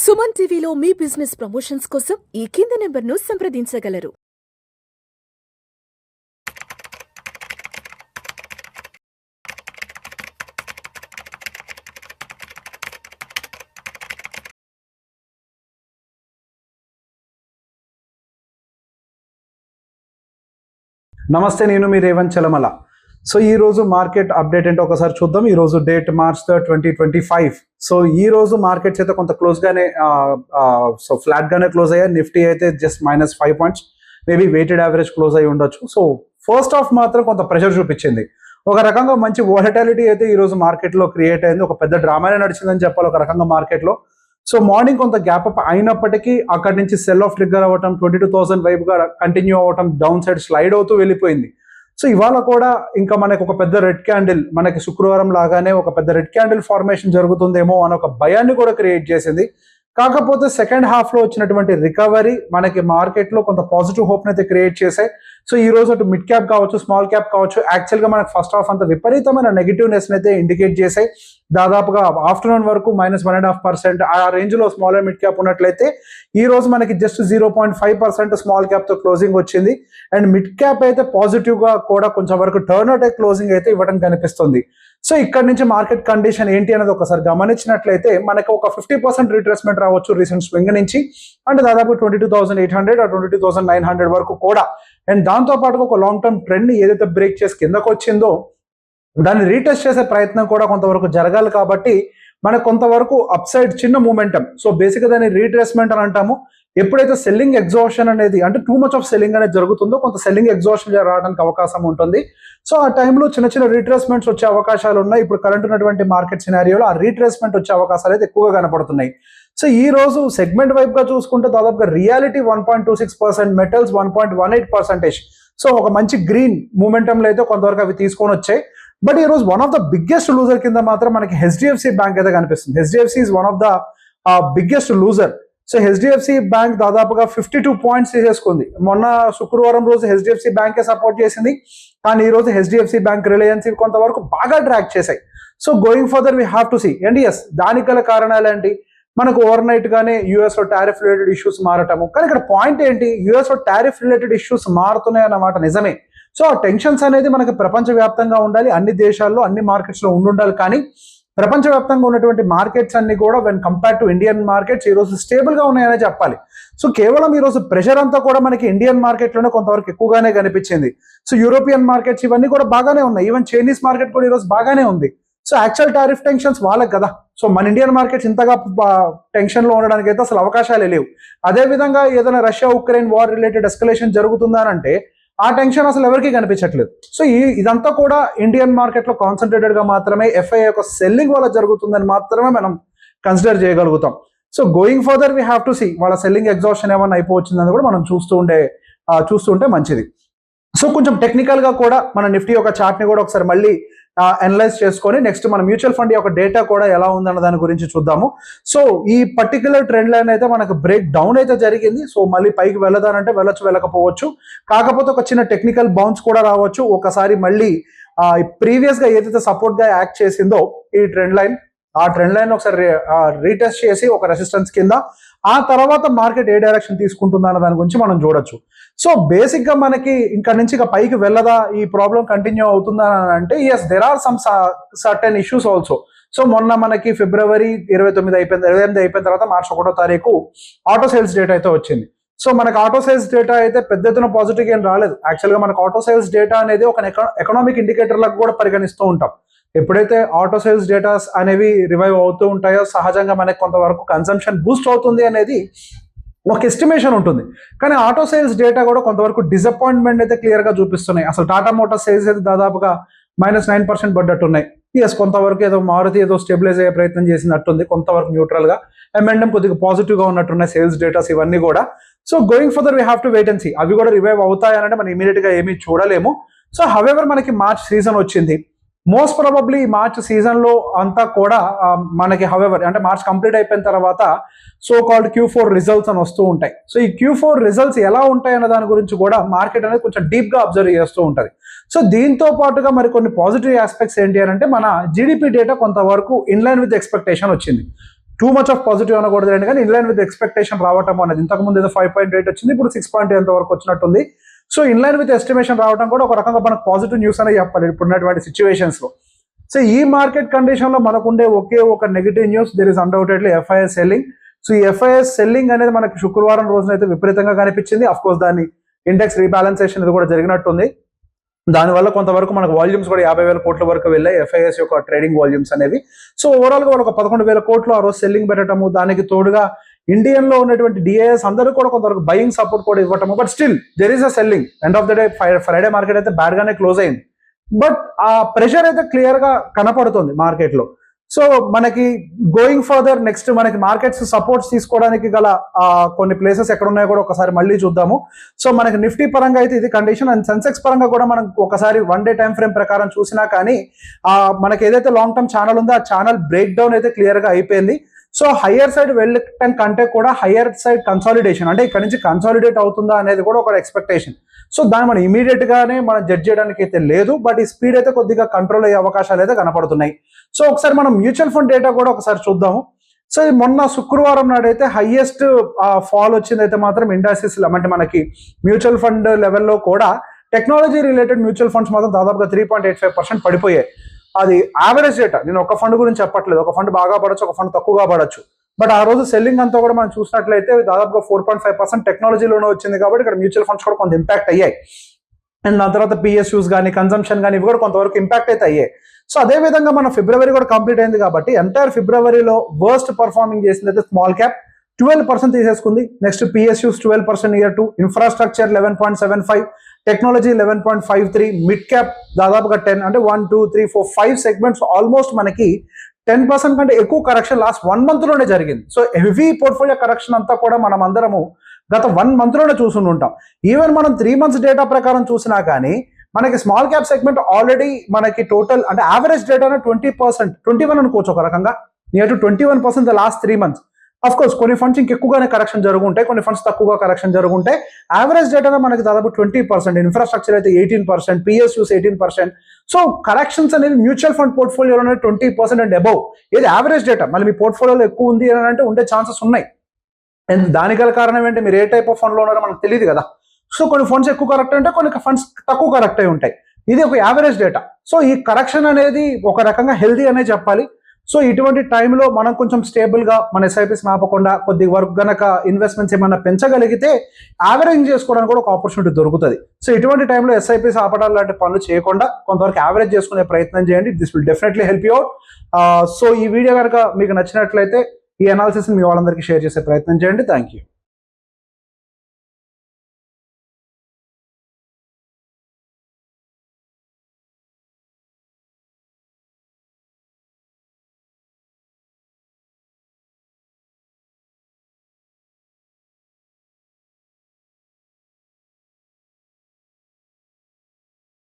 సుమన్ టీవీలో మీ business promotions కోసం ఈ కింది నెంబర్ను సంప్రదించగలరు. నమస్తే, నేను మీ రేవంత్ చలమల. సో ఈ రోజు మార్కెట్ అప్డేట్ ఏంటో ఒకసారి చూద్దాం. ఈ రోజు డేట్ March 3, 2025. సో ఈ రోజు మార్కెట్స్ అయితే కొంత క్లోజ్ గానే సో ఫ్లాట్ గానే క్లోజ్ అయ్యాయి. నిఫ్టీ అయితే just -5 points, maybe weighted average close అయ్యి ఉండొచ్చు. సో ఫస్ట్ హాఫ్ మాత్రం కొంత ప్రెషర్ చూపించింది. ఒక రకంగా మంచి వాలటాలిటీ అయితే ఈ రోజు మార్కెట్ లో క్రియేట్ అయింది. ఒక పెద్ద డ్రామానే నడిచిందని చెప్పాలి ఒక రకంగా మార్కెట్ లో. సో మార్నింగ్ కొంత గ్యాప్ అప్ అయినప్పటికీ అక్కడి నుంచి సెల్ ఆఫ్ ట్రిగ్గర్ అవ్వటం, 22,000 వైపుగా కంటిన్యూ అవ్వటం, డౌన్ సైడ్ స్లైడ్ అవుతూ వెళ్ళిపోయింది. సో ఇవాళ కూడా ఇంకా మనకు ఒక పెద్ద రెడ్ క్యాండిల్, మనకి శుక్రవారం లాగానే ఒక పెద్ద రెడ్ క్యాండిల్ ఫార్మేషన్ జరుగుతుందేమో అని ఒక భయాన్ని కూడా క్రియేట్ చేసింది. కాకపోతే సెకండ్ హాఫ్ లో వచ్చినటువంటి రికవరీ మనకి మార్కెట్ లో కొంత పాజిటివ్ హోప్ అయితే క్రియేట్ చేశాయి. సో ఈ రోజు అటు మిడ్ క్యాప్ కావచ్చు, స్మాల్ క్యాప్ కావచ్చు, యాక్చువల్ గా మనకి ఫస్ట్ హాఫ్ అంత విపరీతమైన నెగిటివ్నెస్ అయితే ఇండికేట్ చేశాయి. దాదాపుగా ఆఫ్టర్నూన్ వరకు -1.5% ఆ రేంజ్ లో స్మాల్ అండ్ మిడ్ క్యాప్ ఉన్నట్లయితే ఈ రోజు మనకి జస్ట్ 0.5% స్మాల్ క్యాప్ తో క్లోజింగ్ వచ్చింది. అండ్ మిడ్ క్యాప్ అయితే పాజిటివ్ గా కూడా కొంచెం వరకు టర్న్ అవుట్ క్లోజింగ్ అయితే ఇవ్వడం కనిపిస్తుంది. సో ఇక్కడ నుంచి మార్కెట్ కండిషన్ ఏంటి అనేది ఒకసారి గమనించినట్లయితే మనకు ఒక 50% రిట్రేస్మెంట్ రావచ్చు రీసెంట్ స్వింగ్ నుంచి, అంటే దాదాపు 22,800 22,900 వరకు కూడా. అండ్ దాంతో పాటు ఒక లాంగ్ టర్మ్ ట్రెండ్ ఏదైతే బ్రేక్ చేసి కిందకు వచ్చిందో దాన్ని రీటెస్ట్ చేసే ప్రయత్నం కూడా కొంతవరకు జరగాలి. కాబట్టి మనకు కొంతవరకు అప్ సైడ్ చిన్న మూమెంటం. సో బేసిక్గా దాన్ని రీట్రేస్మెంట్ అని అంటాము. ఎప్పుడైతే సెల్లింగ్ ఎగ్జాషన్ అనేది, అంటే టూ మచ్ ఆఫ్ సెల్లింగ్ అనేది జరుగుతుందో కొంత సెల్లింగ్ ఎగ్జాషన్ రావడానికి అవకాశం ఉంటుంది. సో ఆ టైంలో చిన్న చిన్న రీట్రేస్మెంట్స్ వచ్చే అవకాశాలు ఉన్నాయి. ఇప్పుడు కరెంట్ ఉన్నటువంటి మార్కెట్ సినారియోలో ఆ రీట్రేస్మెంట్ వచ్చే అవకాశాలు అయితే ఎక్కువగా కనపడుతున్నాయి. సో ఈ రోజు సెగ్మెంట్ వైపుగా చూసుకుంటే దాదాపుగా రియాలిటీ 1.26%, మెటల్స్ 1.18%. సో ఒక మంచి గ్రీన్ మూమెంటంలో అయితే కొంతవరకు అవి తీసుకొని వచ్చాయి. బట్ ఈ రోజు one of the biggest loser కింద మాత్రం మనకి హెచ్డిఎఫ్సి బ్యాంక్ అయితే కనిపిస్తుంది. HDFC is one of the biggest loser. So HDFC bank దాదాపుగా 52 పాయింట్స్ తీసేసుకుంది. మొన్న శుక్రవారం రోజు హెచ్డిఎఫ్సి బ్యాంకే సపోర్ట్ చేసింది, కానీ ఈ రోజు హెచ్డిఎఫ్సి బ్యాంక్, రిలయన్స్ కొంతవరకు బాగా ట్రాక్ చేశాయి. So going further we have to see. And yes, దానికి గల కారణాలు ఏంటి? మనకు ఓవర్ నైట్ గానే యుఎస్ లో టారిఫ్ రిలేటెడ్ ఇష్యూస్ మారటము. కానీ ఇక్కడ పాయింట్ ఏంటి? యుఎస్ లో టారిఫ్ రిలేటెడ్ ఇష్యూస్ మారుతున్నాయి అన్నమాట నిజమే. సో ఆ టెన్షన్స్ అనేది మనకి ప్రపంచవ్యాప్తంగా ఉండాలి, అన్ని దేశాల్లో అన్ని మార్కెట్స్ లో ఉండాలి. కానీ ప్రపంచవ్యాప్తంగా ఉన్నటువంటి మార్కెట్స్ అన్ని కూడా when compare to Indian markets ఈ రోజు స్టేబుల్ గా ఉన్నాయనే చెప్పాలి. సో కేవలం ఈ రోజు ప్రెషర్ అంతా కూడా మనకి ఇండియన్ మార్కెట్ లోనే కొంతవరకు ఎక్కువగానే కనిపించింది. సో యూరోపియన్ మార్కెట్స్ ఇవన్నీ కూడా బాగానే ఉన్నాయి. ఈవెన్ చైనీస్ మార్కెట్ కూడా ఈ రోజు బాగానే ఉంది. సో యాక్చువల్ టారిఫ్ టెన్షన్స్ వాళ్ళకి కదా. సో మన ఇండియన్ మార్కెట్స్ ఇంతగా టెన్షన్ లో ఉండడానికి అయితే అసలు అవకాశాలే లేవు. అదే విధంగా ఏదైనా Russia Ukraine war related escalation జరుగుతుందనంటే ఆ టెన్షన్ అసలు ఎవరికి కనిపించట్లేదు. సో ఇదంతా కూడా ఇండియన్ మార్కెట్ లో కాన్సన్ట్రేటెడ్ గా మాత్రమే ఎఫ్ఐఐ యొక్క సెల్లింగ్ వల్ల జరుగుతుందని మాత్రమే మనం కన్సిడర్ చేయగలుగుతాం. So going further we have to see వాళ్ళ సెల్లింగ్ ఎగ్జాషన్ ఏమన్నా అయిపోవచ్చిందని కూడా మనం చూస్తుంటే మంచిది. సో కొంచెం టెక్నికల్ గా కూడా మన నిఫ్టీ యొక్క చార్ట్ ని కూడా ఒకసారి మళ్ళీ అనలైజ్ చేసుకొని నెక్స్ట్ మన మ్యూచువల్ ఫండ్ యొక్క డేటా కూడా ఎలా ఉందన్న దాని గురించి చూద్దాము. సో ఈ పర్టికులర్ ట్రెండ్ లైన్ అయితే మనకు బ్రేక్ డౌన్ అయితే జరిగింది. సో మళ్ళీ పైకి వెళ్ళదానంటే వెళ్ళొచ్చు, వెళ్ళకపోవచ్చు. కాకపోతే ఒక చిన్న టెక్నికల్ బౌన్స్ కూడా రావచ్చు. ఒకసారి మళ్ళీ ప్రీవియస్ గా ఏదైతే సపోర్ట్ గా యాక్ట్ చేసిందో ఈ ట్రెండ్ లైన్, ఆ ట్రెండ్ లైన్ ఒకసారి రీటెస్ట్ చేసి ఒక రెసిస్టెన్స్ కింద ఆ తర్వాత మార్కెట్ ఏ డైరెక్షన్ తీసుకుంటుందా అన్న దాని గురించి మనం చూడొచ్చు. సో బేసిక్ గా మనకి ఇక్కడ నుంచి ఇక పైకి వెళ్ళదా, ఈ ప్రాబ్లం కంటిన్యూ అవుతుందా అని అంటే yes, there are some certain issues also. So మొన్న మనకి ఫిబ్రవరి 28 అయిపోయిన తర్వాత March 1వ తారీఖు ఆటో సేల్స్ డేటా అయితే వచ్చింది. సో మనకు ఆటో సేల్స్ డేటా అయితే పెద్ద ఎత్తున పాజిటివ్ ఏం రాలేదు. యాక్చువల్ గా మనకు ఆటో సేల్స్ డేటా అనేది ఒక ఎకనామిక్ ఇండికేటర్ లకు కూడా పరిగణిస్తూ ఉంటాం. ఎప్పుడైతే ఆటో సేల్స్ డేటాస్ అనేవి రివైవ్ అవుతూ ఉంటాయో సహజంగా మనకి కొంతవరకు కన్సంప్షన్ బూస్ట్ అవుతుంది అనేది ఒక ఎస్టిమేషన్ ఉంటుంది. కానీ ఆటో సేల్స్ డేటా కూడా కొంతవరకు డిసప్పాయింట్మెంట్ అయితే క్లియర్ గా చూపిస్తున్నాయి. అసలు టాటా మోటార్ సేల్స్ అయితే దాదాపుగా -9% పడ్డట్టున్నాయి. ఎస్, కొంతవరకు ఏదో మారుతి ఏదో స్టెబిలైజ్ అయ్యే ప్రయత్నం చేసినట్టుంది, కొంతవరకు న్యూట్రల్ గా. M&M కొద్దిగా పాజిటివ్ గా ఉన్నట్టున్నాయి సేల్స్ డేటాస్ ఇవన్నీ కూడా. So going further we have to wait and see. అవి కూడా రివైవ్ అవుతాయనంటే మనం ఇమీడియట్ గా ఏమీ చూడలేము. సో హవెవర్ మనకి మార్చ్ సీజన్ వచ్చింది. మోస్ట్ ప్రాబబ్లీ మార్చ్ సీజన్ లో అంతా కూడా మనకి హవెవర్ అంటే మార్చ్ కంప్లీట్ అయిపోయిన తర్వాత సో కాల్డ్ Q4 రిజల్ట్స్ అని వస్తూ ఉంటాయి. సో ఈ Q4 రిజల్ట్స్ ఎలా ఉంటాయి అన్న దాని గురించి కూడా మార్కెట్ అనేది కొంచెం డీప్ గా అబ్జర్వ్ చేస్తూ ఉంటుంది. సో దీంతో పాటుగా మరి కొన్ని పాజిటివ్ ఆస్పెక్ట్స్ ఏంటి అని అంటే మన జీడిపి డేటా కొంతవరకు ఇన్ లైన్ విత్ ఎక్స్పెక్టేషన్ వచ్చింది. టూ మచ్ ఆఫ్ పాజిటివ్ అనకూడదు అండి, కానీ ఇన్లైన్ విత్ ఎక్స్పెక్టేషన్ రావటం అనేది ఇంతకుముందు ఏదో 5.8 వచ్చింది, ఇప్పుడు 6.8 వరకు వచ్చినట్టుంది. సో ఇన్లైన్ విత్ ఎస్టిమేషన్ రావడం కూడా ఒక రకంగా మనకు పాజిటివ్ న్యూస్ అనే చెప్పాలి ఇప్పుడున్నటువంటి సిచ్యువేషన్స్ లో. సో ఈ మార్కెట్ కండిషన్ లో మనకుండే ఒకే ఒక negative news, there is undoubtedly FIs selling. So ఈ ఎఫ్ఐఎస్ సెల్లింగ్ అనేది మనకి శుక్రవారం రోజున అయితే విపరీతంగా కనిపించింది. అఫ్ కోర్స్ దాని ఇండెక్స్ రీబ్యాలెన్సేషన్ ఇది కూడా జరిగినట్టుంది. దానివల్ల కొంతవరకు మనకు వాల్యూమ్స్ కూడా 50,000 కోట్ల వరకు వెళ్ళాయి ఎఫ్ఐఎస్ యొక్క ట్రేడింగ్ వాల్యూమ్స్ అనేవి. సో ఓవరాల్ గా ఒక 11,000 కోట్లు ఆ రోజు సెల్లింగ్ పెట్టడము, దానికి తోడుగా ఇండియన్ లో ఉన్నటువంటి డిఐఎస్ అందరూ కూడా కొంతవరకు బయింగ్ సపోర్ట్ కూడా ఇవ్వటము. But still there is a selling. End of the day Friday market అయితే బ్యాడ్ గానే క్లోజ్ అయింది, బట్ ఆ ప్రెషర్ అయితే క్లియర్ గా కనపడుతుంది మార్కెట్ లో. సో మనకి గోయింగ్ ఫర్దర్ నెక్స్ట్ మనకి మార్కెట్స్ సపోర్ట్స్ తీసుకోవడానికి గల కొన్ని ప్లేసెస్ ఎక్కడ ఉన్నాయో కూడా ఒకసారి మళ్ళీ చూద్దాము. సో మనకి నిఫ్టీ పరంగా అయితే ఇది కండిషన్, అండ్ సెన్సెక్స్ పరంగా కూడా మనం ఒకసారి 1 డే టైం ఫ్రేమ్ ప్రకారం చూసినా కానీ మనకి ఏదైతే లాంగ్ టర్మ్ ఛానల్ ఉందో ఆ ఛానల్ బ్రేక్ డౌన్ అయితే క్లియర్ గా అయిపోయింది. సో హయ్యర్ సైడ్ వెళ్ళటం కంటే కూడా హయ్యర్ సైడ్ కన్సాలిడేషన్, అంటే ఇక్కడ నుంచి కన్సాలిడేట్ అవుతుందా అనేది కూడా ఒక ఎక్స్పెక్టేషన్. సో దాన్ని మనం ఇమీడియట్ గానే మనం జడ్జ్ చేయడానికి అయితే లేదు, బట్ ఈ స్పీడ్ అయితే కొద్దిగా కంట్రోల్ అయ్యే అవకాశాలు అయితే కనపడుతున్నాయి. సో ఒకసారి మనం మ్యూచువల్ ఫండ్ డేటా కూడా ఒకసారి చూద్దాము. సో మొన్న శుక్రవారం నాడైతే హైయెస్ట్ ఫాల్ వచ్చింది అయితే మాత్రం ఇండస్ట్రీస్, అంటే మనకి మ్యూచువల్ ఫండ్ లెవెల్లో కూడా టెక్నాలజీ రిలేటెడ్ మ్యూచువల్ ఫండ్స్ మాత్రం దాదాపుగా 3.85% పడిపోయాయి. అది యావరేజ్ డేటా, నేను ఒక ఫండ్ గురించి చెప్పట్లేదు. ఒక ఫండ్ బాగా పడచ్చు, ఒక ఫండ్ తక్కువగా పడచ్చు. బట్ ఆ రోజు సెల్లింగ్ అంతా కూడా మనం చూసినట్లయితే దాదాపుగా 4.5% టెక్నాలజీలోనే వచ్చింది, కాబట్టి ఇక్కడ మ్యూచువల్ ఫండ్స్ కూడా కొంత ఇంపాక్ట్ అయ్యాయి. అండ్ దాని తర్వాత పిఎస్యూస్ కానీ కన్సంప్షన్ కానీ ఇవి కూడా కొంతవరకు ఇంపాక్ట్ అయితే అయ్యాయి. సో అదే విధంగా మన ఫిబ్రవరి కూడా కంప్లీట్ అయింది కాబట్టి ఎంటైర్ ఫిబ్రవరిలో వర్స్ట్ పర్ఫార్మింగ్ చేసింది అయితే స్మాల్ క్యాప్ 12% తీసేసుకుంది. Next PSUs 12% year 2, infrastructure 11.75, technology 11.53, mid cap దాదాపుగా 10, అంటే 1, 2, 3, 4, 5 సెగ్మెంట్స్ ఆల్మోస్ట్ మనకి 10% కంటే ఎక్కువ కరెక్షన్ లాస్ట్ 1 month లోనే జరిగింది. సో హెవీ పోర్ట్ఫోలియో కరెక్షన్ అంతా కూడా మనం అందరము గత 1 month లోనే చూసుకుని ఉంటాం. ఈవెన్ మనం 3 months డేటా ప్రకారం చూసినా కానీ మనకి స్మాల్ క్యాప్ సెగ్మెంట్ ఆల్రెడీ మనకి టోటల్ అంటే యావరేజ్ డేటానే 20%, 21 అనుకోవచ్చు ఒక రకంగా, near to 21% the last 3 months. Of course కొన్ని ఫండ్స్ ఇంకెక్కువగానే కరెక్షన్ జరుగుంటాయి, కొన్ని ఫండ్స్ తక్కువగా కరెక్షన్ జరుగుంటాయి. యావరేజ్ డేటాలో మనకి దాదాపు 20%, ఇన్ఫ్రాస్ట్రక్చర్ అయితే 18%, పిఎస్యూస్ 18%. సో కరెక్షన్స్ అనేవి మ్యూచువల్ ఫండ్ పోర్ట్ఫోలియోలోనే 20% అండ్ అబౌవ్. ఇది యావరేజ్ డేటా. మళ్ళీ మీ పోర్ట్ఫోలియోలో ఎక్కువ ఉంది అని అంటే ఉండే ఛాన్సెస్ ఉన్నాయి. అండ్ దానికి గల కారణం ఏంటి, మీరు ఏ టైప్ ఆఫ్ ఫండ్లో ఉన్నారో మనకు తెలియదు కదా. సో కొన్ని ఫండ్స్ ఎక్కువ కరెక్ట్ ఉంటాయి, కొన్ని ఫండ్స్ తక్కువ కరెక్ట్ అయి ఉంటాయి. ఇది ఒక యావరేజ్ డేటా. సో ఈ కరెక్షన్ అనేది ఒక రకంగా హెల్దీ అనే చెప్పాలి. సో ఇటువంటి టైంలో మనం కొంచెం స్టేబుల్గా మన ఎస్ఐపిస్ ఆపకుండా కొద్ది వరకు గనక ఇన్వెస్ట్మెంట్స్ ఏమన్నా పెంచగలిగితే యావరేజ్ చేసుకోవడానికి కూడా ఒక ఆపర్చునిటీ దొరుకుతుంది. సో ఇటువంటి టైంలో ఎస్ఐపిస్ ఆపడాలు లాంటి పనులు చేయకుండా కొంతవరకు యావరేజ్ చేసుకునే ప్రయత్నం చేయండి. This will definitely help you out. So ఈ వీడియో కనుక మీకు నచ్చినట్లయితే ఈ అనాలిసిస్ మీ వాళ్ళందరికీ షేర్ చేసే ప్రయత్నం చేయండి. Thank you.